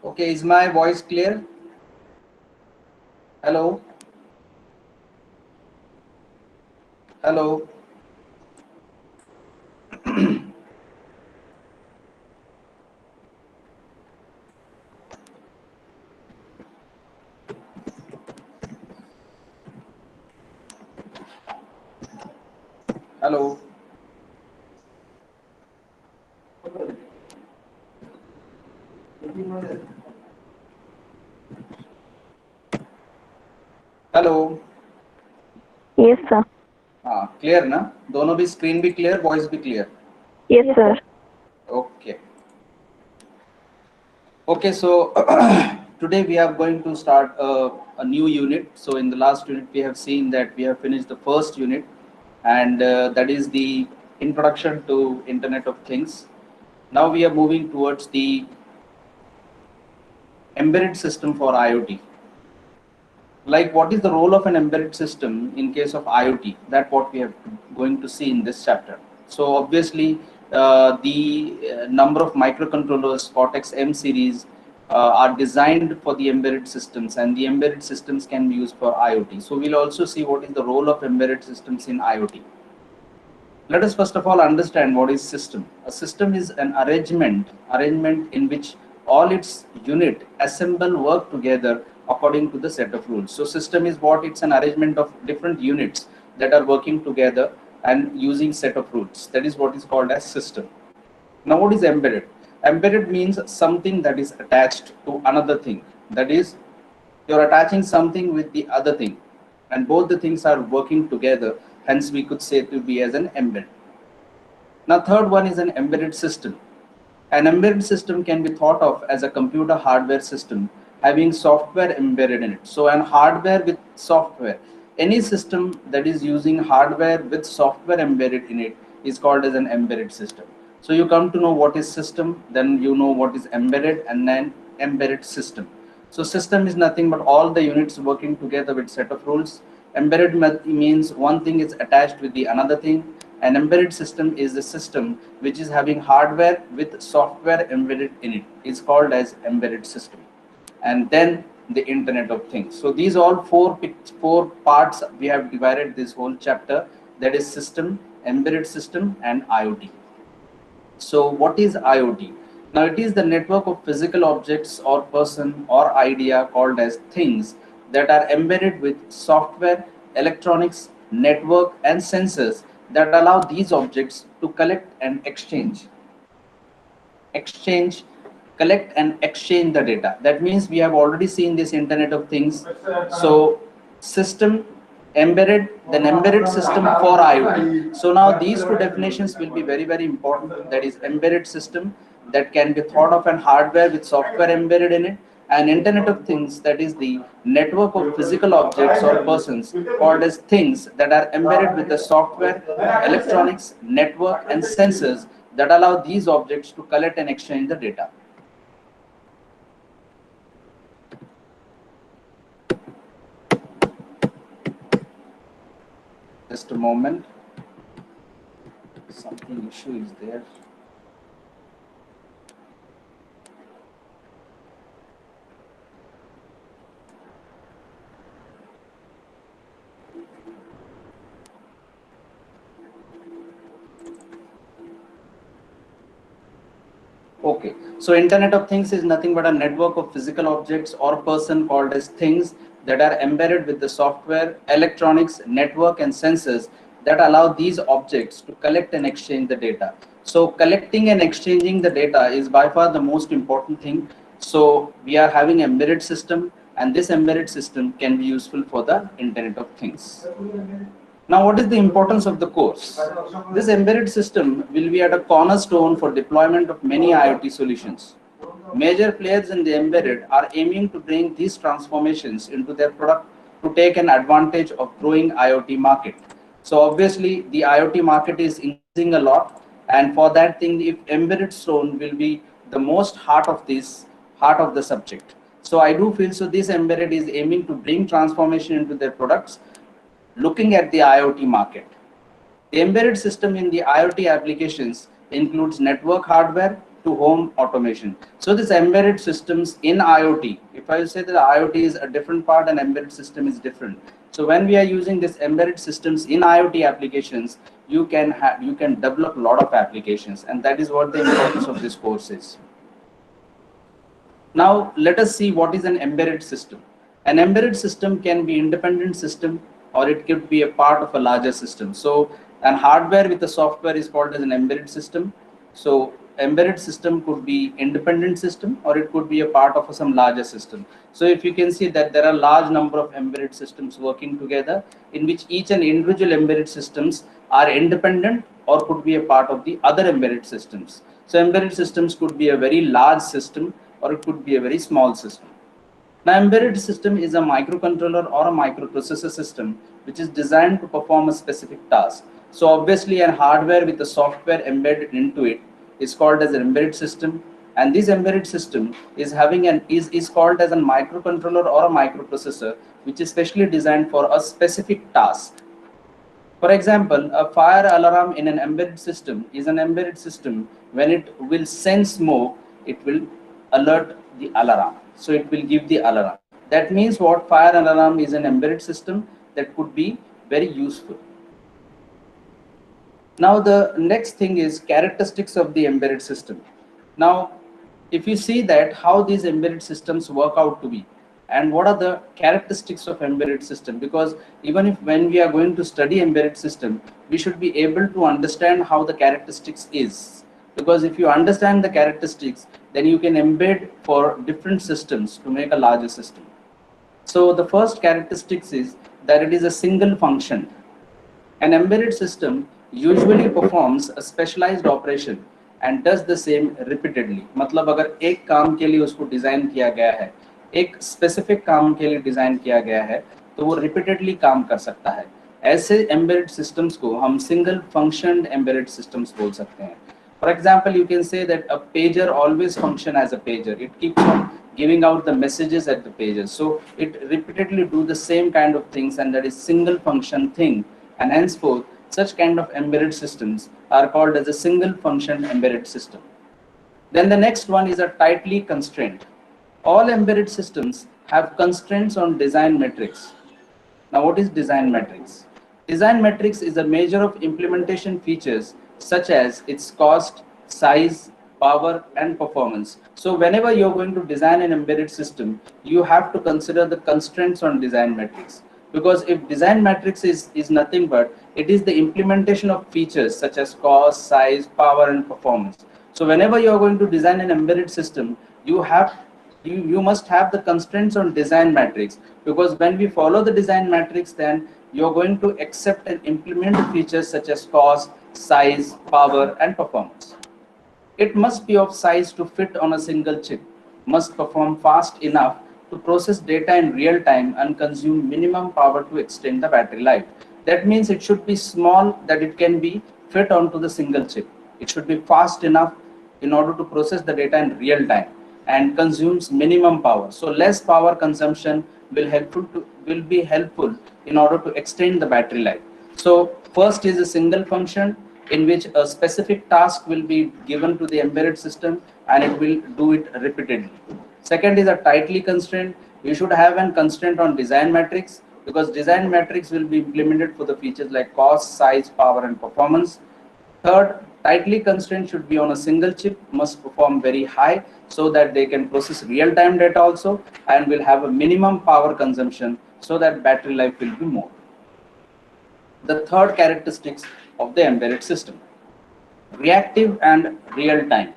Okay, is my voice clear? Hello? Hello? Hello? Hello? Yes, sir. Clear na? दोनों भी screen भी clear, voice भी clear. Yes, sir. Okay. Okay, so today we are going to start a new unit. So in the last unit we have seen that we have finished the first unit, and that is the introduction to Internet of Things. Now we are moving towards the embedded system for IoT. Like, what is the role of an embedded system in case of IoT? That what we are going to see in this chapter. So obviously, the number of microcontrollers, Cortex M series, are designed for the embedded systems, and the embedded systems can be used for IoT. So we'll also see what is the role of embedded systems in IoT. Let us first of all understand what is system. A system is an arrangement in which all its unit assemble work together according to the set of rules. So system is what? It's an arrangement of different units that are working together and using set of rules. That is what is called as system. Now what is embedded? Embedded means something that is attached to another thing. That is, you're attaching something with the other thing, and both the things are working together. Hence we could say to be as an embed. Now third one is an embedded system. An embedded system can be thought of as a computer hardware system having software embedded in it. So an hardware with software, any system that is using hardware with software embedded in it is called as an embedded system. So you come to know what is system, then you know what is embedded, and then embedded system. So system is nothing but all the units working together with set of rules. Embedded means one thing is attached with the another thing. An embedded system is a system which is having hardware with software embedded in it. It's called as embedded system. And then the Internet of Things. So these all four parts we have divided this whole chapter. That is system, embedded system, and IoT. So what is IoT? Now it is the network of physical objects or person or idea called as things that are embedded with software, electronics, network and sensors that allow these objects to collect and exchange, collect and exchange the data. That means we have already seen this Internet of Things. So system, embedded, then embedded system for IoT. So now these two definitions will be very important. That is embedded system that can be thought of an hardware with software embedded in it, and Internet of Things, that is the network of physical objects or persons called as things that are embedded with the software, electronics, network and sensors that allow these objects to collect and exchange the data. Just a moment, something issue is there. Okay, so Internet of Things is nothing but a network of physical objects or person called as things that are embedded with the software, electronics, network and sensors that allow these objects to collect and exchange the data. So collecting and exchanging the data is by far the most important thing. So we are having embedded system, and this embedded system can be useful for the Internet of Things. Now, what is the importance of the course? This embedded system will be at a cornerstone for deployment of many IoT solutions. Major players in the embedded are aiming to bring these transformations into their product to take an advantage of growing IoT market. So obviously the IoT market is increasing a lot, and for that thing, if embedded zone will be the most heart of the subject. So I do feel so this embedded is aiming to bring transformation into their products. Looking at the IoT market, the embedded system in the IoT applications includes network hardware, to home automation. So this embedded systems in IoT, if I say that IoT is a different part and embedded system is different. So when we are using this embedded systems in IoT applications, you can develop a lot of applications, and that is what the importance of this course is. Now let us see what is an embedded system. An embedded system can be independent system or it could be a part of a larger system. So an hardware with a software is called as an embedded system. So embedded system could be independent system or it could be a part of some larger system. So if you can see that there are large number of embedded systems working together in which each and individual embedded systems are independent or could be a part of the other embedded systems. So embedded systems could be a very large system or it could be a very small system. Now, embedded system is a microcontroller or a microprocessor system which is designed to perform a specific task. So obviously, a hardware with a software embedded into it is called as an embedded system, and this embedded system is having is called as a microcontroller or a microprocessor which is specially designed for a specific task. For example, a fire alarm in an embedded system is an embedded system. When it will sense smoke, it will alert the alarm. So it will give the alarm. That means what fire alarm is an embedded system that could be very useful. Now the next thing is characteristics of the embedded system. Now, if you see that how these embedded systems work out to be and what are the characteristics of embedded system, because even if when we are going to study embedded system, we should be able to understand how the characteristics is, because if you understand the characteristics, then you can embed for different systems to make a larger system. So the first characteristics is that it is a single function. An embedded system usually performs a specialized operation and does the same repeatedly. मतलब अगर एक काम के लिए उसको design किया गया है, एक स्पेसिफिक काम के लिए डिजाइन किया गया है, तो वो रिपीटेडली काम कर सकता है. ऐसे embedded systems को हम single functioned embedded systems बोल सकते हैं. For example, you can say that a pager always function as a pager. It keeps on giving out the messages at the pager. So it repeatedly do the same kind of things, and that is single function thing. And henceforth, such kind of embedded systems are called as a single function embedded system. Then the next one is a tightly constrained. All embedded systems have constraints on design metrics. Now, what is design metrics? Design metrics is a measure of implementation features such as its cost, size, power, and performance. So whenever you're going to design an embedded system, you have to consider the constraints on design metrics. Because if design matrix is nothing but it is the implementation of features such as cost, size, power, and performance. So whenever you are going to design an embedded system, you must have the constraints on design matrix, because when we follow the design matrix, then you're going to accept and implement features such as cost, size, power, and performance. It must be of size to fit on a single chip, must perform fast enough to process data in real time, and consume minimum power to extend the battery life. That means it should be small that it can be fit onto the single chip. It should be fast enough in order to process the data in real time and consumes minimum power. So less power consumption will be helpful in order to extend the battery life. So first is a single function in which a specific task will be given to the embedded system and it will do it repeatedly. Second is a tightly constrained. You should have a constraint on design matrix, because design matrix will be implemented for the features like cost, size, power, and performance. Third, tightly constrained should be on a single chip, must perform very high so that they can process real-time data also, and will have a minimum power consumption so that battery life will be more. The third characteristics of the embedded system: reactive and real-time.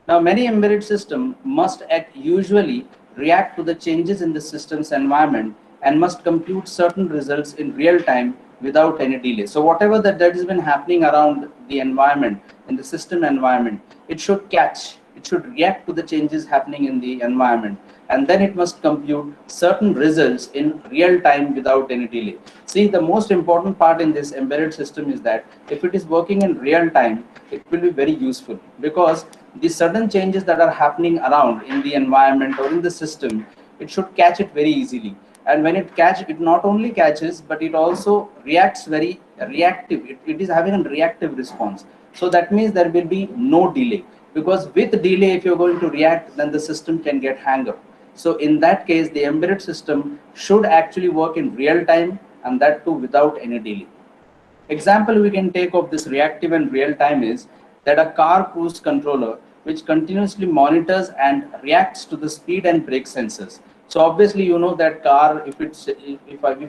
Now, many embedded systems must usually react to the changes in the system's environment and must compute certain results in real time without any delay. So whatever that has been happening around the environment, in the system environment, it should catch, it should react to the changes happening in the environment, and then it must compute certain results in real time without any delay. See, the most important part in this embedded system is that if it is working in real time, it will be very useful, because the sudden changes that are happening around in the environment or in the system, it should catch it very easily. And when it not only catches, but it also reacts very reactive. It is having a reactive response. So that means there will be no delay. because with delay, if you're going to react, then the system can get hang up. So in that case, the embedded system should actually work in real time, and that too without any delay. Example we can take of this reactive and real time is that a car cruise controller which continuously monitors and reacts to the speed and brake sensors. So obviously you know that car, if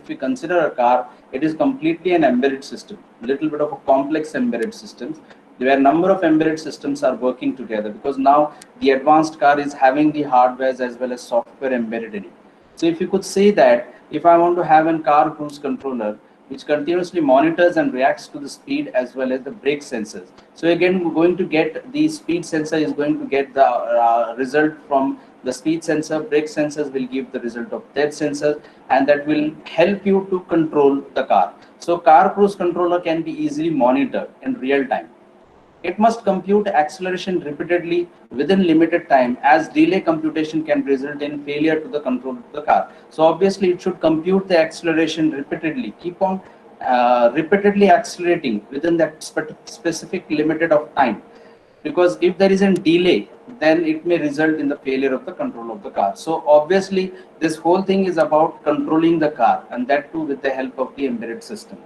we consider a car, it is completely an embedded system, little bit of a complex embedded systems where number of embedded systems are working together, because now the advanced car is having the hardware as well as software embedded in it. So if you could say that if I want to have a car cruise controller which continuously monitors and reacts to the speed as well as the brake sensors. So again, we're going to get the speed sensor is going to get the result from the speed sensor, brake sensors will give the result of depth sensor, and that will help you to control the car. So car cruise controller can be easily monitored in real time. It must compute acceleration repeatedly within limited time, as delay computation can result in failure to the control of the car. So obviously it should compute the acceleration repeatedly, keep on repeatedly accelerating within that specific limited of time. Because if there is a delay, then it may result in the failure of the control of the car. So obviously this whole thing is about controlling the car, and that too with the help of the embedded system.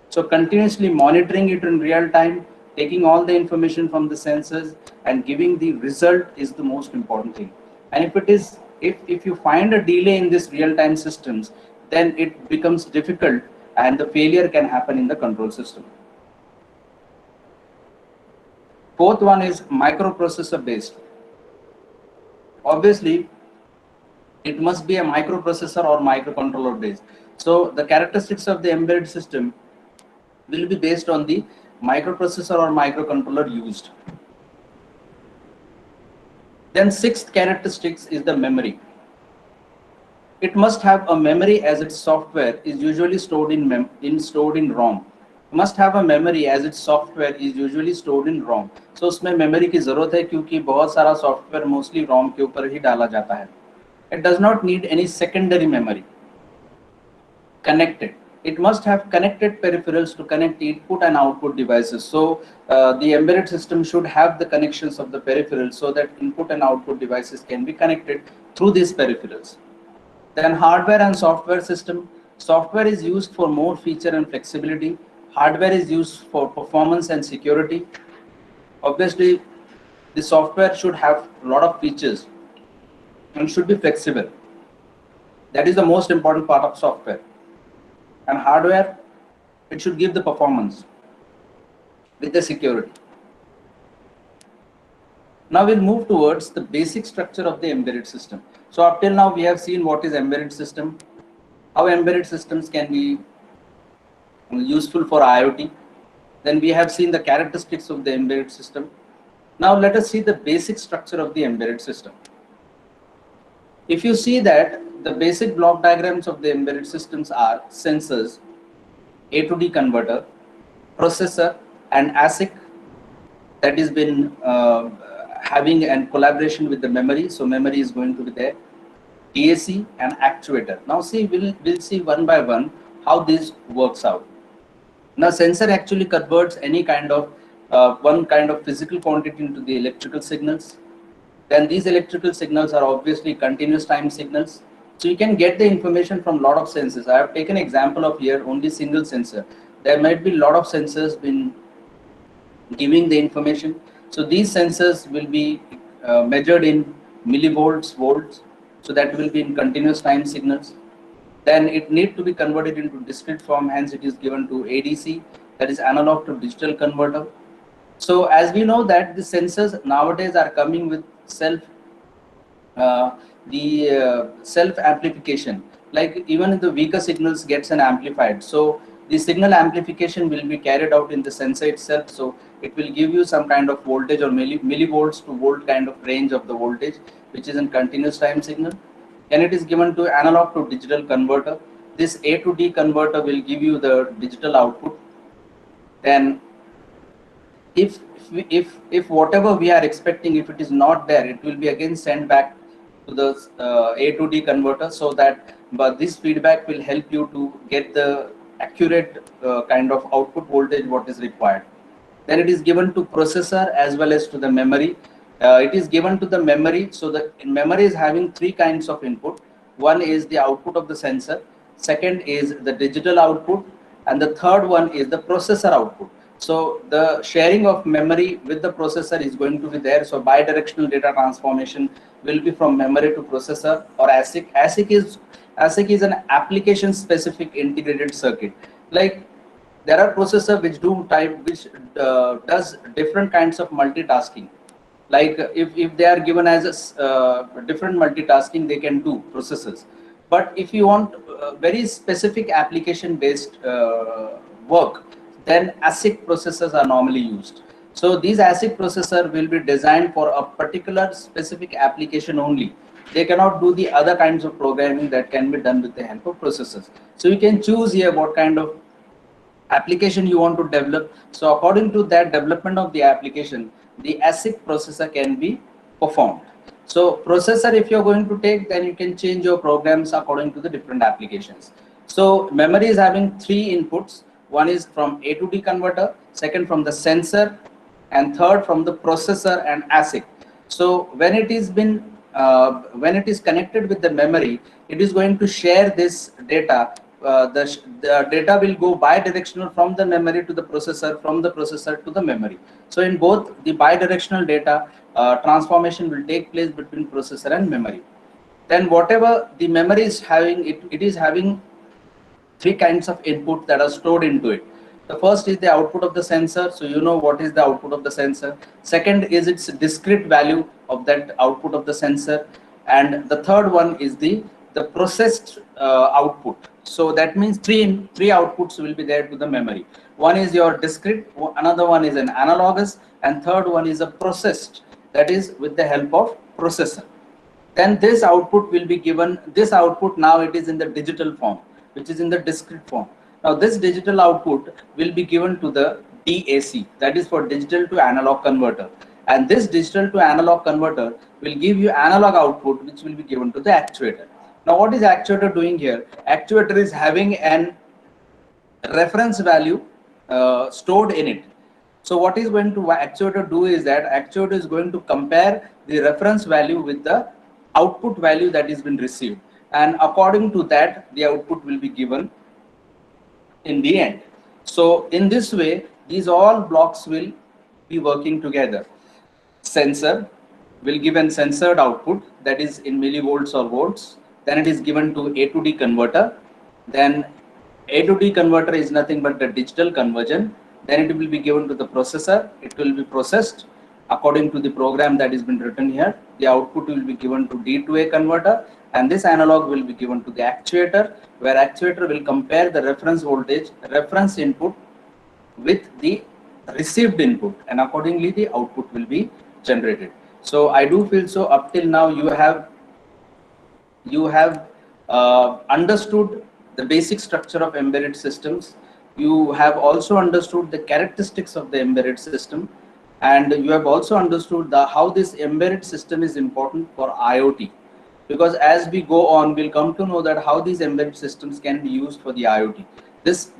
So continuously monitoring it in real time, taking all the information from the sensors and giving the result is the most important thing. And if you find a delay in this real time systems, then it becomes difficult and the failure can happen in the control system. Fourth one is microprocessor based. Obviously, it must be a microprocessor or microcontroller based. So the characteristics of the embedded system will be based on the microprocessor or microcontroller used. Then sixth characteristics is the memory. It must have a memory, as its software is usually stored in ROM. Must have a memory as its software is usually stored in ROM. So उसमें memory की जरूरत है क्योंकि बहुत सारा software mostly ROM के ऊपर ही डाला जाता है. It does not need any secondary memory. Connected. It must have connected peripherals to connect input and output devices. So the embedded system should have the connections of the peripherals so that input and output devices can be connected through these peripherals. Then hardware and software system. Software is used for more feature and flexibility. Hardware is used for performance and security. Obviously, the software should have a lot of features and should be flexible. That is the most important part of software. And hardware, it should give the performance with the security. Now we'll move towards the basic structure of the embedded system. So up till now we have seen what is embedded system, how embedded systems can be useful for IoT. Then we have seen the characteristics of the embedded system. Now let us see the basic structure of the embedded system. If you see that the basic block diagrams of the embedded systems are sensors, A to D converter, processor, and ASIC that has been having a collaboration with the memory. So memory is going to be there, DAC and actuator. Now see, we'll see one by one how this works out. Now sensor actually converts any kind of one kind of physical quantity into the electrical signals. Then these electrical signals are obviously continuous time signals. So you can get the information from a lot of sensors. I have taken example of here only single sensor. There might be a lot of sensors been giving the information. So these sensors will be measured in millivolts, volts. So that will be in continuous time signals. Then it need to be converted into discrete form. Hence it is given to ADC, that is analog to digital converter. So as we know that the sensors nowadays are coming with self amplification, like even the weaker signals gets an amplified. So the signal amplification will be carried out in the sensor itself. So it will give you some kind of voltage or millivolts to volt kind of range of the voltage, which is in continuous time signal. And it is given to analog to digital converter. This A to D converter will give you the digital output. Then if whatever we are expecting, if it is not there, it will be again sent back to the A to D converter, so that but this feedback will help you to get the accurate kind of output voltage what is required. Then it is given to processor as well as to the memory. It is given to the memory. So the memory is having three kinds of input. One is the output of the sensor, second is the digital output, and the third one is the processor output. So the sharing of memory with the processor is going to be there. So bidirectional data transformation will be from memory to processor or ASIC. ASIC is an application specific integrated circuit. Like there are processor which does different kinds of multitasking. Like if they are given as a different multitasking, they can do processors. But if you want very specific application based work, then ASIC processors are normally used. So these ASIC processor will be designed for a particular specific application only. They cannot do the other kinds of programming that can be done with the help of processors. So you can choose here what kind of application you want to develop. So according to that development of the application, the ASIC processor can be performed. So processor, if you're going to take, then you can change your programs according to the different applications. So memory is having three inputs. One is from A to D converter, second from the sensor, and third from the processor and ASIC. So when it is connected with the memory, it is going to share this data. The data will go bidirectional from the memory to the processor, from the processor to the memory. So in both the bidirectional data transformation will take place between processor and memory. Then whatever the memory is having, it is having three kinds of input that are stored into it. The first is the output of the sensor. So you know what is the output of the sensor. Second is its discrete value of that output of the sensor. And the third one is the processed output. So that means three outputs will be there to the memory. One is your discrete, another one is an analogous, and third one is a processed, that is with the help of processor. Then this output will be given, this output now it is in the digital form, which is in the discrete form. Now this digital output will be given to the DAC, that is for digital to analog converter. And this digital to analog converter will give you analog output, which will be given to the actuator. Now what is actuator doing here? Actuator is having an reference value stored in it. So what is going to actuator do is that actuator is going to compare the reference value with the output value that is been received, and according to that the output will be given in the end. So in this way, these all blocks will be working together. Sensor will give an censored output, that is in millivolts or volts. Then it is given to A to D converter. Then A to D converter is nothing but the digital conversion. Then it will be given to the processor. It will be processed according to the program that has been written here. The output will be given to D to A converter, and this analog will be given to the actuator, where actuator will compare the reference voltage, reference input with the received input, and accordingly the output will be generated. So I do feel so up till now you have understood the basic structure of embedded systems. You have also understood the characteristics of the embedded system, and you have also understood how this embedded system is important for IoT. Because as we go on, we'll come to know that how these embedded systems can be used for the IoT. This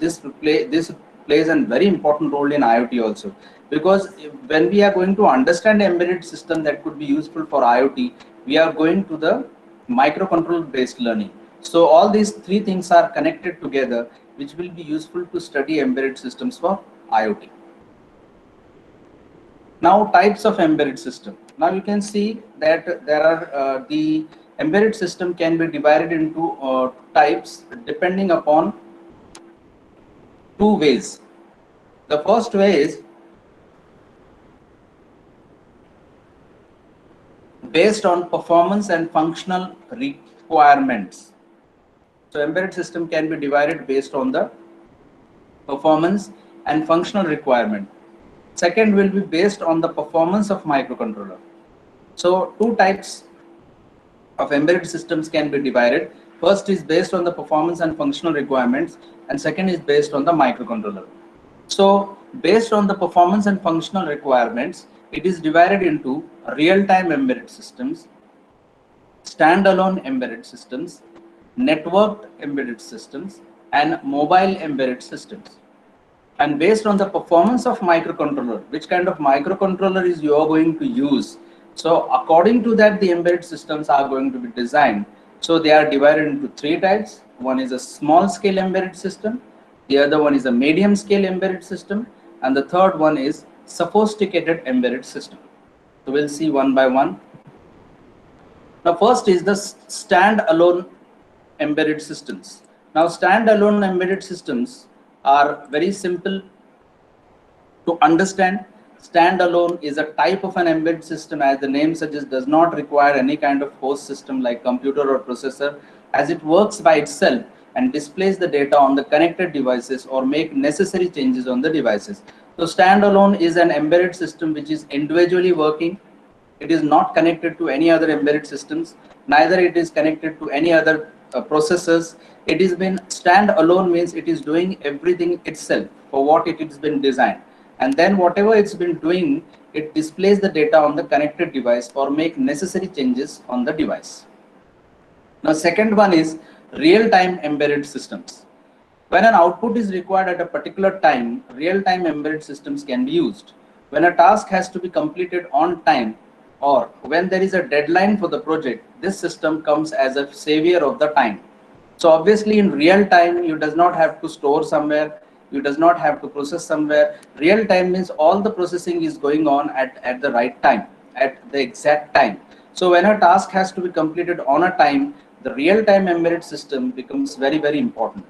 plays a very important role in IoT also, because when we are going to understand embedded system that could be useful for IoT, we are going to the microcontroller based learning. So all these three things are connected together, which will be useful to study embedded systems for IoT. Now types of embedded system. Now you can see that there are the embedded system can be divided into types depending upon two ways. The first way is based on performance and functional requirements. So embedded system can be divided based on the performance and functional requirement. Second will be based on the performance of microcontroller. So two types of embedded systems can be divided. First is based on the performance and functional requirements, and second is based on the microcontroller. So based on the performance and functional requirements, it is divided into real-time embedded systems, standalone embedded systems, networked embedded systems, and mobile embedded systems. And based on the performance of microcontroller, which kind of microcontroller is you are going to use, So according to that, the embedded systems are going to be designed. So they are divided into three types. One is a small scale embedded system, the other one is a medium scale embedded system, and the third one is sophisticated embedded system. So we'll see one by one. Now first is the stand-alone embedded systems. Now stand-alone embedded systems are very simple to understand. Standalone is a type of an embedded system, as the name suggests, does not require any kind of host system like computer or processor, as it works by itself and displays the data on the connected devices or make necessary changes on the devices. So standalone is an embedded system which is individually working. It is not connected to any other embedded systems, neither it is connected to any other processors. It is been stand alone, means it is doing everything itself for what it has been designed, and then whatever it's been doing, it displays the data on the connected device or make necessary changes on the device. Now second one is real-time embedded systems. When an output is required at a particular time, real-time embedded systems can be used. When a task has to be completed on time, or when there is a deadline for the project, this system comes as a savior of the time. So obviously in real time, you does not have to store somewhere, you does not have to process somewhere. Real time means all the processing is going on at the right time, at the exact time. So when a task has to be completed on a time, the real time embedded system becomes very, very important.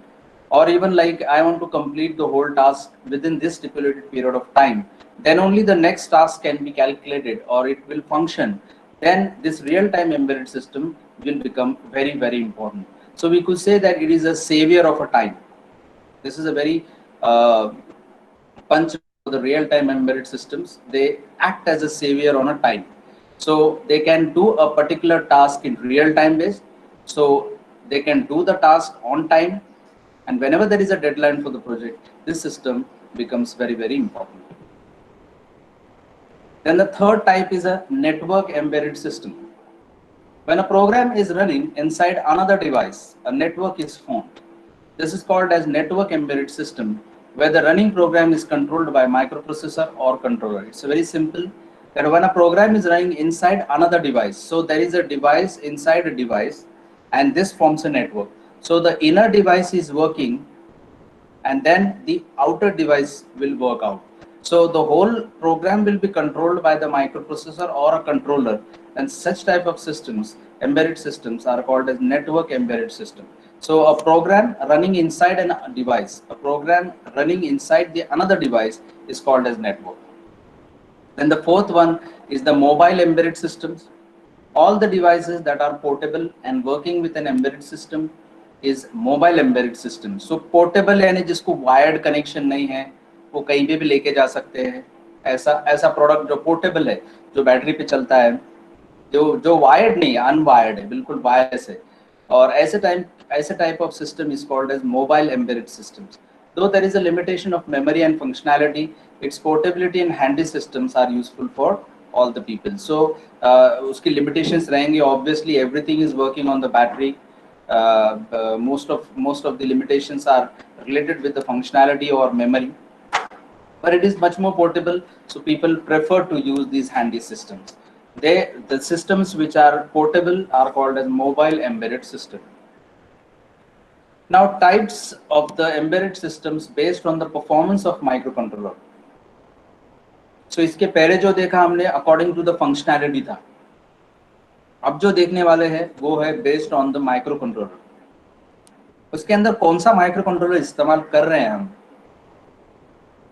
Or even like I want to complete the whole task within this stipulated period of time, then only the next task can be calculated or it will function. Then this real-time embedded system will become very, very important. So we could say that it is a savior of a time. This is a very punch for the real-time embedded systems. They act as a savior on a time. So they can do a particular task in real-time base. So they can do the task on time, and whenever there is a deadline for the project, this system becomes very, very important. Then the third type is a network embedded system. When a program is running inside another device, a network is formed. This is called as network embedded system, where the running program is controlled by microprocessor or controller. It's very simple that when a program is running inside another device, so there is a device inside a device, and this forms a network. So the inner device is working, and then the outer device will work out. So the whole program will be controlled by the microprocessor or a controller, and such type of systems, embedded systems, are called as network embedded system. So a program running inside a device, a program running inside the another device is called as network. Then the fourth one is the mobile embedded systems. All the devices that are portable and working with an embedded system is mobile embedded system. So portable यानी जिसको wired connection नहीं है, वो कहीं पे भी लेके जा सकते हैं. ऐसा ऐसा प्रोडक्ट जो पोर्टेबल है, जो बैटरी पे चलता है, जो जो वायर्ड नहीं है, अनवायर्ड है, बिल्कुल वायरलेस है. और ऐसे type of system is called as mobile embedded systems. Though there is a limitation of memory and functionality, its portability and handy systems are useful for all the people. So उसकी limitations रहेंगी. Obviously everything is working on the battery. Most of the limitations are related with the functionality or memory, but it is much more portable, so people prefer to use these handy systems. The systems which are portable are called as mobile embedded system. Now types of the embedded systems based on the performance of microcontroller. So इसके पहले जो देखा हमने according to the functionality था. अब जो देखने वाले हैं वो है based on the microcontroller. उसके अंदर कौन सा माइक्रोकंट्रोलर इस्तेमाल कर रहे हैं हम,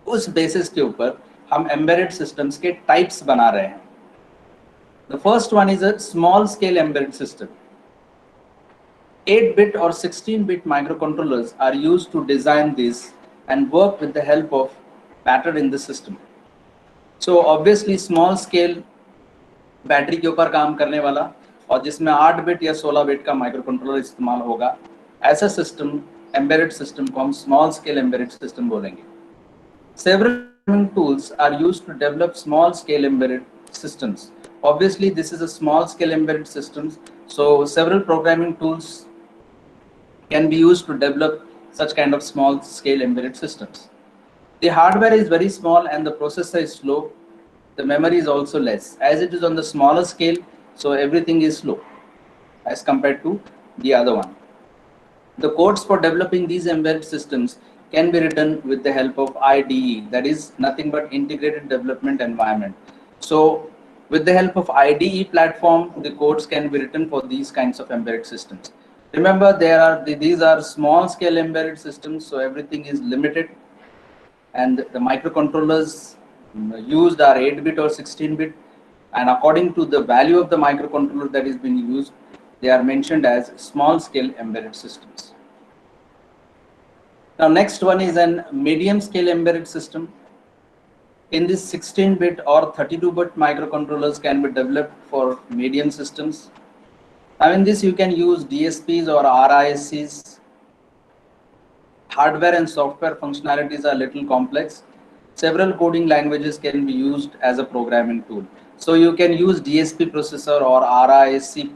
उस बेसिस के ऊपर हम एम्बेडेड सिस्टम्स के टाइप्स बना रहे हैं. The first one is a small scale embedded system. 8-bit or 16-bit microcontrollers are used to design this and work with the help of matter in the system. So obviously small scale battery के ऊपर काम करने वाला और जिसमें 8-bit या 16-bit का microcontroller इस्तेमाल होगा, ऐसा सिस्टम एम्बेडेड सिस्टम को हम स्मॉल स्केल एम्बेडेड सिस्टम बोलेंगे. Several programming tools are used to develop small scale embedded systems. Obviously this is a small scale embedded systems, so several programming tools can be used to develop such kind of small scale embedded systems. The hardware is very small and the processor is slow. the memory is also less. As it is on the smaller scale, so everything is slow as compared to the other one. The codes for developing these embedded systems can be written with the help of IDE, that is nothing but integrated development environment. So with the help of IDE platform, the codes can be written for these kinds of embedded systems. Remember, these are small scale embedded systems, so everything is limited, and the microcontrollers used are 8-bit or 16-bit, and according to the value of the microcontroller that is being used, they are mentioned as small scale embedded systems. Now next one is an medium scale embedded system. In this 16-bit or 32-bit microcontrollers can be developed for medium systems. Now in this you can use DSPs or RISCs. Hardware and software functionalities are little complex. Several coding languages can be used as a programming tool. So you can use DSP processor or RISC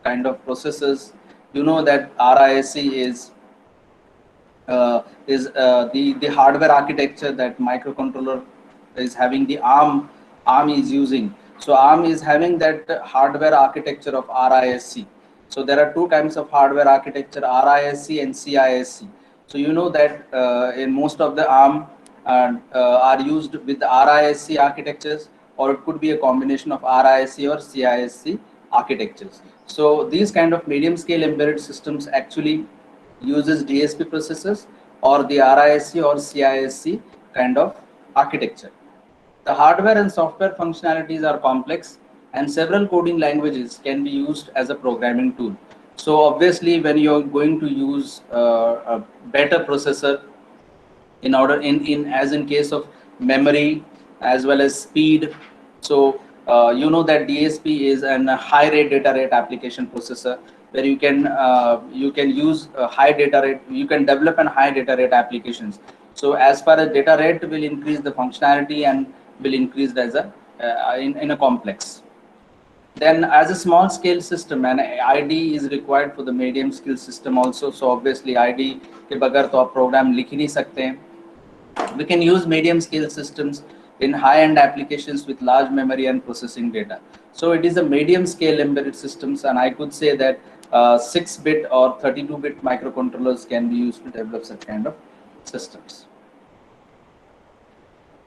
kind of processors. You know that RISC is the hardware architecture that microcontroller is having. The ARM is using. So ARM is having that hardware architecture of RISC. So there are two kinds of hardware architecture, RISC and CISC. So you know that in most of the ARM are used with the RISC architectures, or it could be a combination of RISC or CISC architectures. So these kind of medium scale embedded systems actually uses DSP processors or the RISC or CISC kind of architecture. The hardware and software functionalities are complex, and several coding languages can be used as a programming tool. So obviously when you're going to use a better processor, in order in as in case of memory as well as speed, so you know that DSP is an high rate data rate application processor, where you can use a high data rate, you can develop an high data rate applications. So as far as data rate will increase the functionality and will increase as a in a complex. Then as a small scale system, an ID is required for the medium scale system also. So obviously ID के बगैर तो आप program लिख ही नहीं सकते हैं. We can use medium scale systems in high-end applications with large memory and processing data. So it is a medium scale embedded systems, and I could say that 6-bit or 32-bit microcontrollers can be used to develop such kind of systems.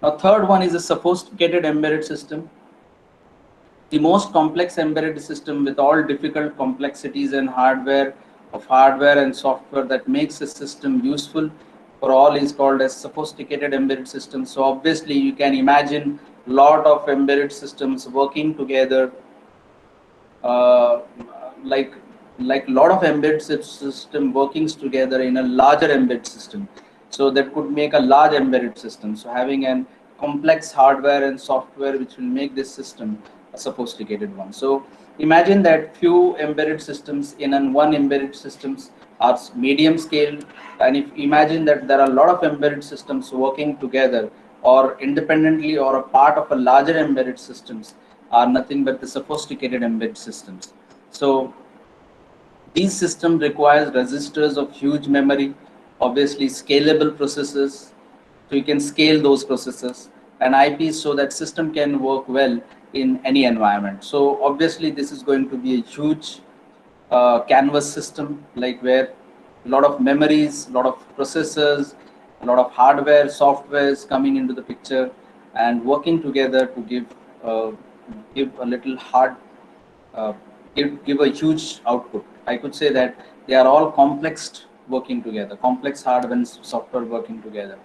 Now third one is a sophisticated embedded system. The most complex embedded system with all difficult complexities and hardware and software that makes a system useful for all is called as sophisticated embedded system. So obviously you can imagine lot of embedded systems working together, uh, like like lot of embedded system workings together in a larger embedded system. So that could make a large embedded system. So having an complex hardware and software which will make this system a sophisticated one. So imagine that few embedded systems in an one embedded systems are medium scale, and if imagine that there are a lot of embedded systems working together or independently or a part of a larger embedded systems are nothing but the sophisticated embedded systems. So these systems requires registers of huge memory, obviously scalable processors, so you can scale those processors, and IPs so that system can work well in any environment. So obviously this is going to be a huge canvas system, like where a lot of memories, a lot of processors, a lot of hardware, software is coming into the picture and working together to uh, give a little hard uh, give a huge output. I could say that they are all complex working together, complex hardware and software working together.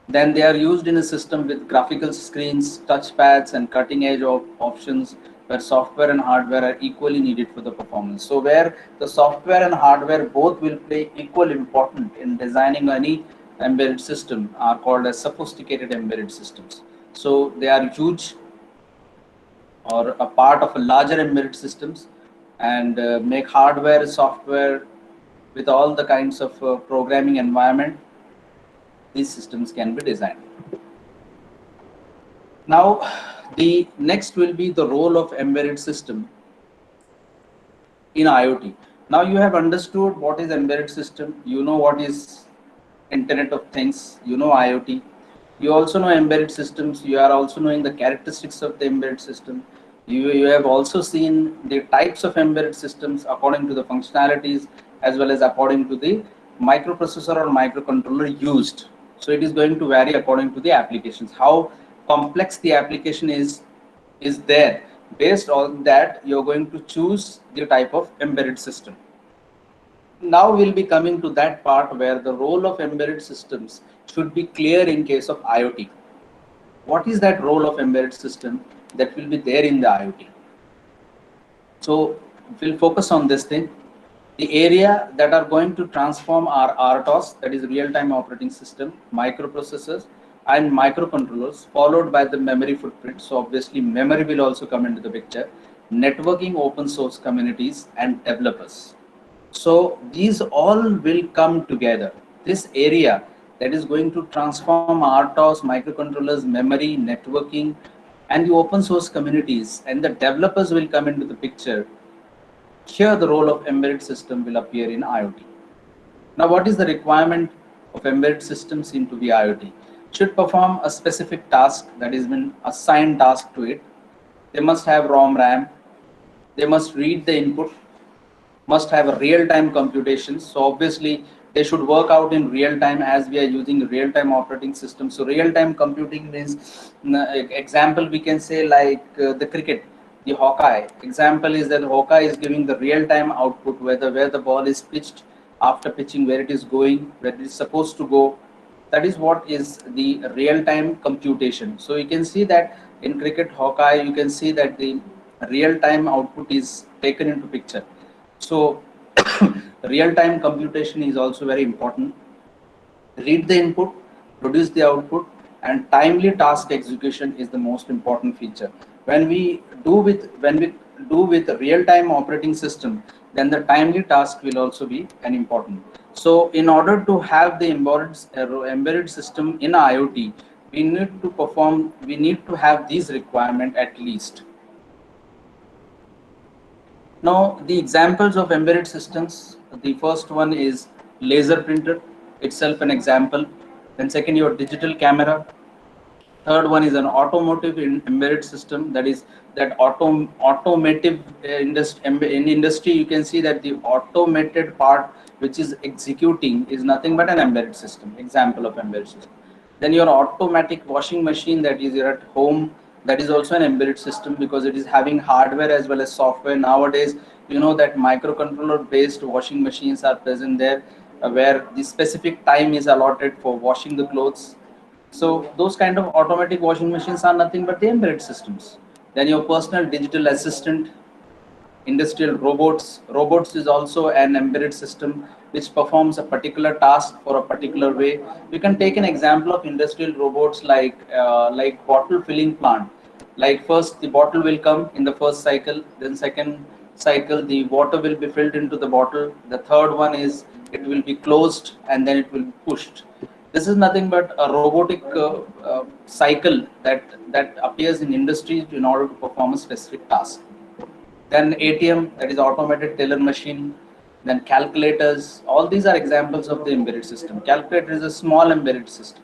Then they are used in a system with graphical screens, touchpads, and cutting edge of options, where software and hardware are equally needed for the performance. So where the software and hardware both will play equal important in designing any embedded system are called as sophisticated embedded systems. So they are huge or a part of a larger embedded systems, and make hardware, software with all the kinds of programming environment these systems can be designed. Now, the next will be the role of embedded system in IoT. Now you have understood what is embedded system, you know what is Internet of Things, you know IoT. You also know embedded systems. You are also knowing the characteristics of the embedded system. You have also seen the types of embedded systems according to the functionalities as well as according to the microprocessor or microcontroller used. So it is going to vary according to the applications. How complex the application is there. Based on that, you're going to choose the type of embedded system. Now we'll be coming to that part where the role of embedded systems should be clear in case of IoT. What is that role of embedded system that will be there in the IoT? So we'll focus on this thing. The area that are going to transform are RTOS, that is real-time operating system, microprocessors, and microcontrollers, followed by the memory footprint. So obviously memory will also come into the picture, networking, open source communities, and developers. So these all will come together. This area that is going to transform RTOS, microcontrollers, memory, networking, and the open source communities and the developers will come into the picture. Here the role of embedded system will appear in IoT. Now what is the requirement of embedded systems into the IoT? Should perform a specific task that has been assigned task to it. They must have ROM RAM. They must read the input, must have a real-time computation. So obviously they should work out in real time as we are using real-time operating system. So real-time computing means, example we can say like the cricket, the Hawkeye. Example is that Hawkeye is giving the real-time output whether where the ball is pitched, after pitching where it is going, where it is supposed to go. That is what is the real-time computation. So you can see that in cricket Hawkeye, you can see that the real-time output is taken into picture. So real-time computation is also very important. Read the input, produce the output, and timely task execution is the most important feature. When we do with real-time operating system, then the timely task will also be an important. So in order to have the embedded system in IoT, we need to have these requirement at least. Now, the examples of embedded systems, the first one is laser printer, itself an example. Then second, your digital camera. Third one is an automotive embedded system, that is that automotive in industry. You can see that the automated part which is executing is nothing but an embedded system, example of embedded system. Then your automatic washing machine that is at home, that is also an embedded system because it is having hardware as well as software. Nowadays, you know that microcontroller based washing machines are present there, where the specific time is allotted for washing the clothes. So those kind of automatic washing machines are nothing but the embedded systems. Then your personal digital assistant, industrial robots. Robots is also an embedded system which performs a particular task for a particular way. You can take an example of industrial robots like bottle filling plant. Like first the bottle will come in the first cycle, then second cycle the water will be filled into the bottle. The third one is it will be closed and then it will be pushed. This is nothing but a robotic cycle that appears in industries in order to perform a specific task. Then ATM, that is automated teller machine, then calculators. All these are examples of the embedded system. Calculator is a small embedded system.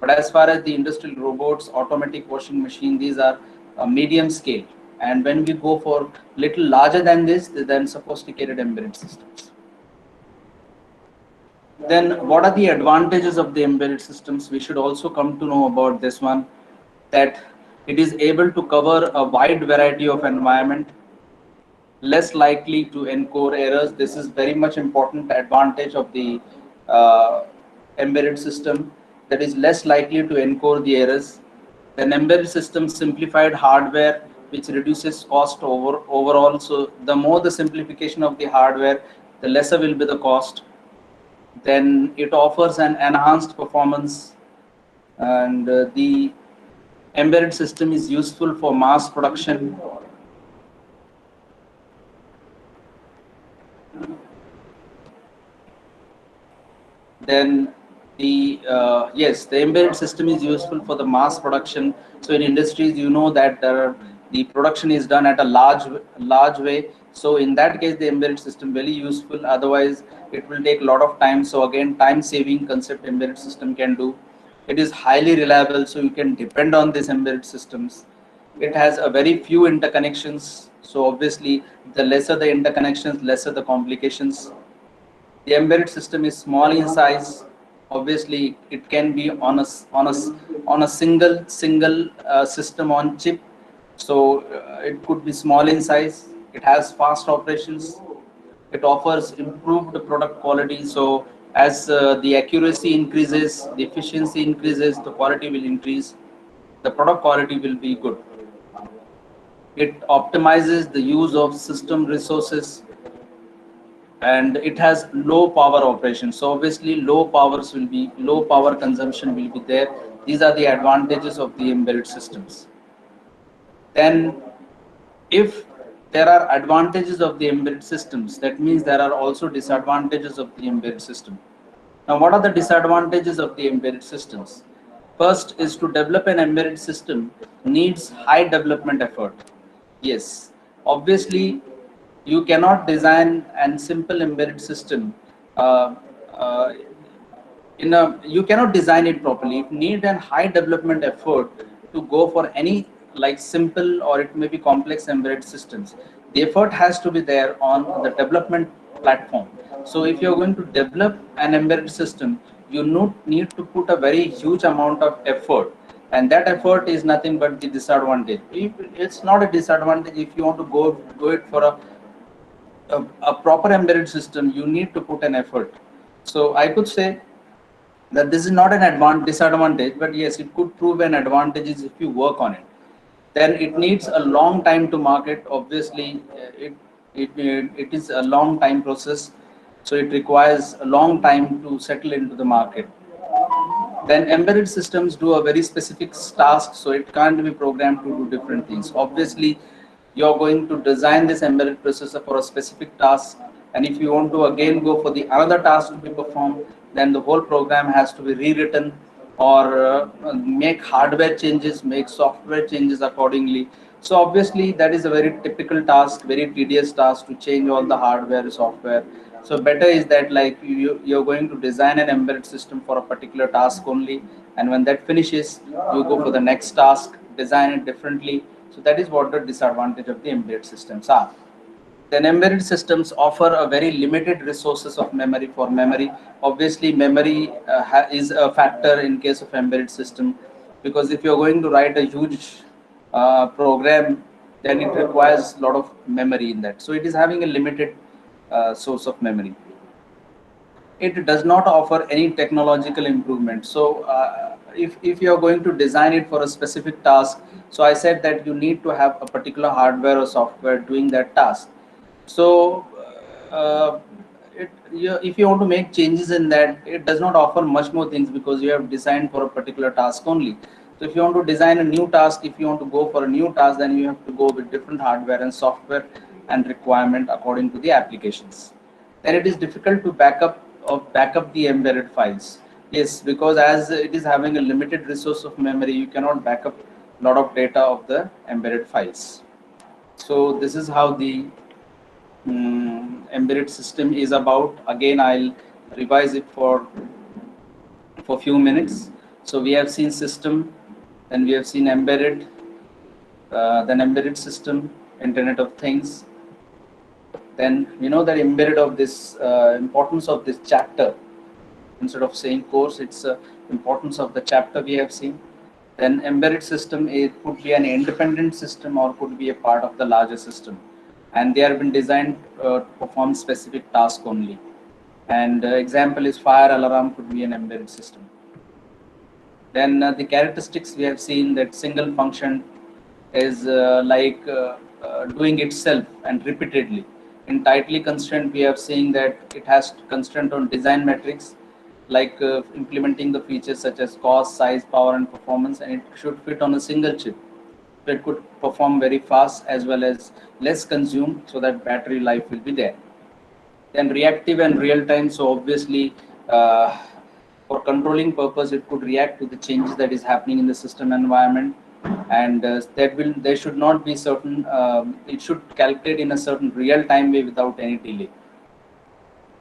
But as far as the industrial robots, automatic washing machine, these are medium scale. And when we go for little larger than this, then sophisticated embedded systems. Then what are the advantages of the embedded systems? We should also come to know about this one, that it is able to cover a wide variety of environment, less likely to encode errors. This is very much important advantage of the uh, embedded system, that is less likely to encode the errors. Then embedded system simplified hardware, which reduces cost overall. So the more the simplification of the hardware, the lesser will be the cost. Then it offers an enhanced performance, and the embedded system is useful for mass production. Then yes, the embedded system is useful for the mass production. So in industries, you know that the production is done at a large way. So in that case, the embedded system very useful. Otherwise, it will take a lot of time. So again, time saving concept embedded system can do. It is highly reliable, so you can depend on these embedded systems. It has a very few interconnections, so obviously the lesser the interconnections, lesser the complications. The embedded system is small in size. Obviously, it can be on a single system on chip. So it could be small in size. It has fast operations. It offers improved product quality. So as the accuracy increases, the efficiency increases, the quality will increase. The product quality will be good. It optimizes the use of system resources, and it has low power operation, so obviously low power consumption will be there. These are the advantages of the embedded systems. Then if there are advantages of the embedded systems, that means there are also disadvantages of the embedded system. Now what are the disadvantages of the embedded systems? First is, to develop an embedded system needs high development effort. Yes, obviously you cannot design an simple embedded system uh, uh, you cannot design it properly. You need a high development effort to go for any like simple or it may be complex embedded systems. The effort has to be there on the development platform. So if you're going to develop an embedded system, you need to put a very huge amount of effort, and that effort is nothing but the disadvantage. It's not a disadvantage. If you want to go it for a proper embedded system, you need to put an effort. So I could say that this is not an disadvantage, but yes, it could prove an advantage if you work on it. Then it needs a long time to market. Obviously, it is a long time process, so it requires a long time to settle into the market. Then embedded systems do a very specific task, so it can't be programmed to do different things. Obviously, you're going to design this embedded processor for a specific task, and if you want to again go for the another task to be performed, then the whole program has to be rewritten, or make hardware changes, make software changes accordingly. So obviously that is a very typical task, very tedious task to change all the hardware, software. So better is that like you're going to design an embedded system for a particular task only, and when that finishes, you go for the next task, design it differently. So that is what the disadvantage of the embedded systems are. Then embedded systems offer a very limited resources of memory for memory. Obviously, memory is a factor in case of embedded system, because if you're going to write a huge program, then it requires a lot of memory in that. So it is having a limited source of memory. It does not offer any technological improvement. So if you are going to design it for a specific task, so I said that you need to have a particular hardware or software doing that task. So uh, if you want to make changes in that, it does not offer much more things, because you have designed for a particular task only. So if you want to design a new task, if you want to go for a new task, then you have to go with different hardware and software and requirement according to the applications. Then it is difficult to back up the embedded files. Yes, because as it is having a limited resource of memory, you cannot back up a lot of data of the embedded files. So this is how the embedded system is about. Again, I'll revise it for few minutes. So we have seen system, then we have seen embedded, then embedded system, Internet of Things. Then we know that embedded of this importance of this chapter. Instead of saying course, it's importance of the chapter we have seen. Then embedded system, it could be an independent system or could be a part of the larger system, and they have been designed to perform specific task only. And example is fire alarm could be an embedded system. Then the characteristics we have seen that single function is doing itself and repeatedly. In tightly constraint, we have seen that it has constraint on design metrics, like implementing the features such as cost, size, power, and performance, and it should fit on a single chip. So it could perform very fast as well as less consumed, so that battery life will be there. Then reactive and real time. So obviously, uh, for controlling purpose, it could react to the changes that is happening in the system environment, and there should not be certain. It should calculate in a certain real time way without any delay.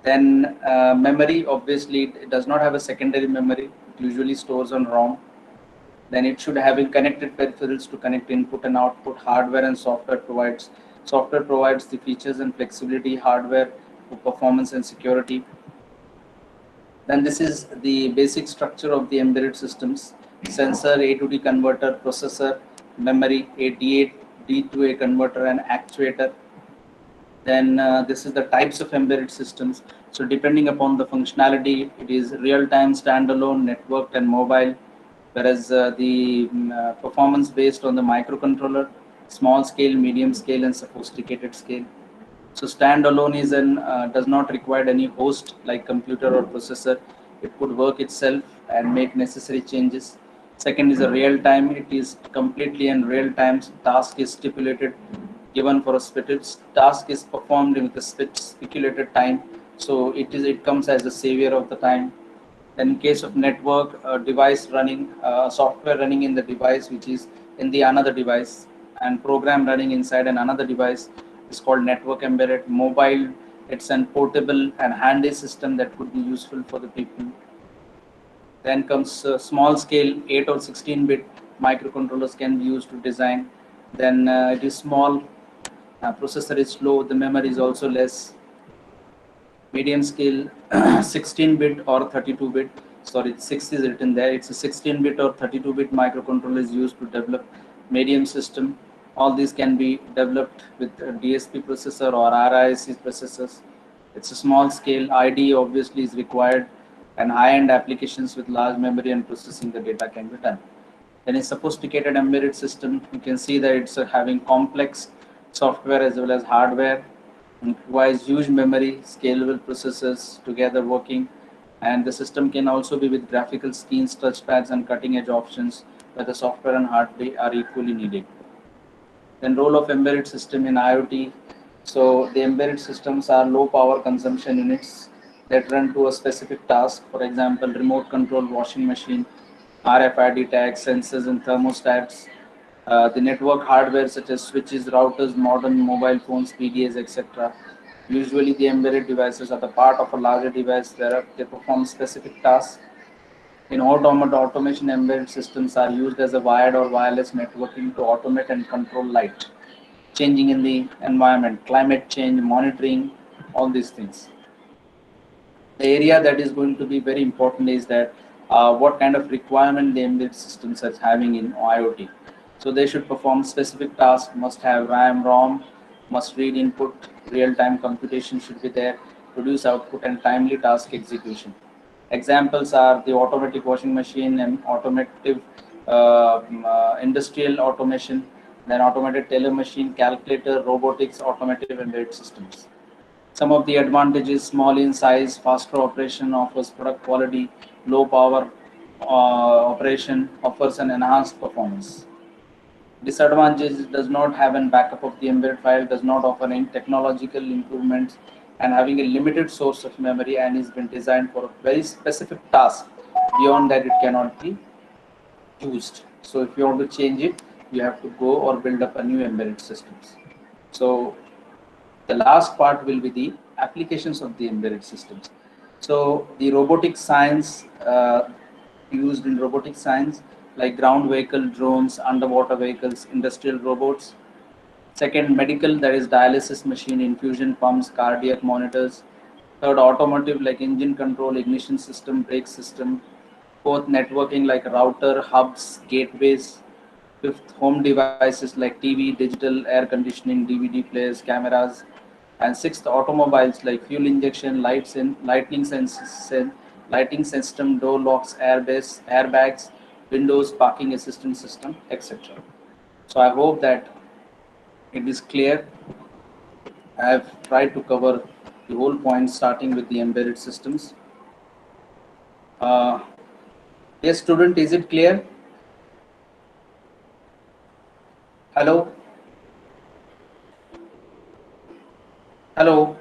Then memory, obviously, it does not have a secondary memory. usually stores on ROM. Then it should having connected peripherals to connect input and output. Hardware and software provides the features and flexibility. Hardware for performance and security. Then this is the basic structure of the embedded systems: sensor, A to D converter, processor, memory, a D8, D to A converter, and actuator. Then this is the types of embedded systems. So depending upon the functionality, it is real-time, standalone, networked, and mobile. Whereas the performance based on the microcontroller, small scale, medium scale, and sophisticated scale. So standalone is an does not require any host like computer or processor. It could work itself and make necessary changes. Second is a real time. It is completely in real time. Task is stipulated, given for a specific task is performed with a speculated time. So it comes as a savior of the time. Then in case of network, device running, software running in the device, which is in the another device, and program running inside an another device is called network embedded. Mobile, it's an portable and handy system that could be useful for the people. Then comes small scale 8 or 16-bit microcontrollers can be used to design. Then it is small, processor is slow, the memory is also less. Medium scale 16-bit or 32-bit, sorry, 6 is written there, it's a 16-bit or 32-bit microcontroller is used to develop medium system. All these can be developed with a DSP processor or RISC processors. It's a small scale. ID obviously is required, and high-end applications with large memory and processing the data can be done. Then a sophisticated embedded system, you can see that it's having complex software as well as hardware. It requires huge memory, scalable processors together working, and the system can also be with graphical schemes, touchpads, and cutting-edge options where the software and hardware are equally needed. Then role of embedded system in IoT. So the embedded systems are low power consumption units that run to a specific task. For example, remote control washing machine, RFID tags, sensors, and thermostats. The network hardware such as switches, routers, modern mobile phones, PDAs, etc. Usually, the embedded devices are the part of a larger device where they perform specific tasks. In automation, embedded systems are used as a wired or wireless networking to automate and control light, changing in the environment, climate change, monitoring, all these things. The area that is going to be very important is that what kind of requirement the embedded systems are having in IoT. So they should perform specific tasks, must have RAM, ROM, must read input, real-time computation should be there, produce output, and timely task execution. Examples are the automatic washing machine and automotive industrial automation, then automated teller machine, calculator, robotics, automotive embedded systems. Some of the advantages: small in size, faster operation, offers product quality, low power operation, offers an enhanced performance. Disadvantages: does not have a backup of the embedded file, does not offer any technological improvements, and having a limited source of memory and is been designed for a very specific task. Beyond that, it cannot be used. So if you want to change it, you have to go or build up a new embedded systems. So the last part will be the applications of the embedded systems. So the robotic science, used in robotic science, like ground vehicle, drones, underwater vehicles, industrial robots. Second, medical, that is dialysis machine, infusion pumps, cardiac monitors. Third, automotive, like engine control, ignition system, brake system. Fourth, networking, like router, hubs, gateways. Fifth, home devices like TV, digital, air conditioning, DVD players, cameras. And sixth, automobiles like fuel injection, lights in lighting system, door locks, airbags, windows, parking assistance system, etc. So I hope that it is clear. I have tried to cover the whole point starting with the embedded systems. Uh, yes, student, is it clear? Hello? Hello?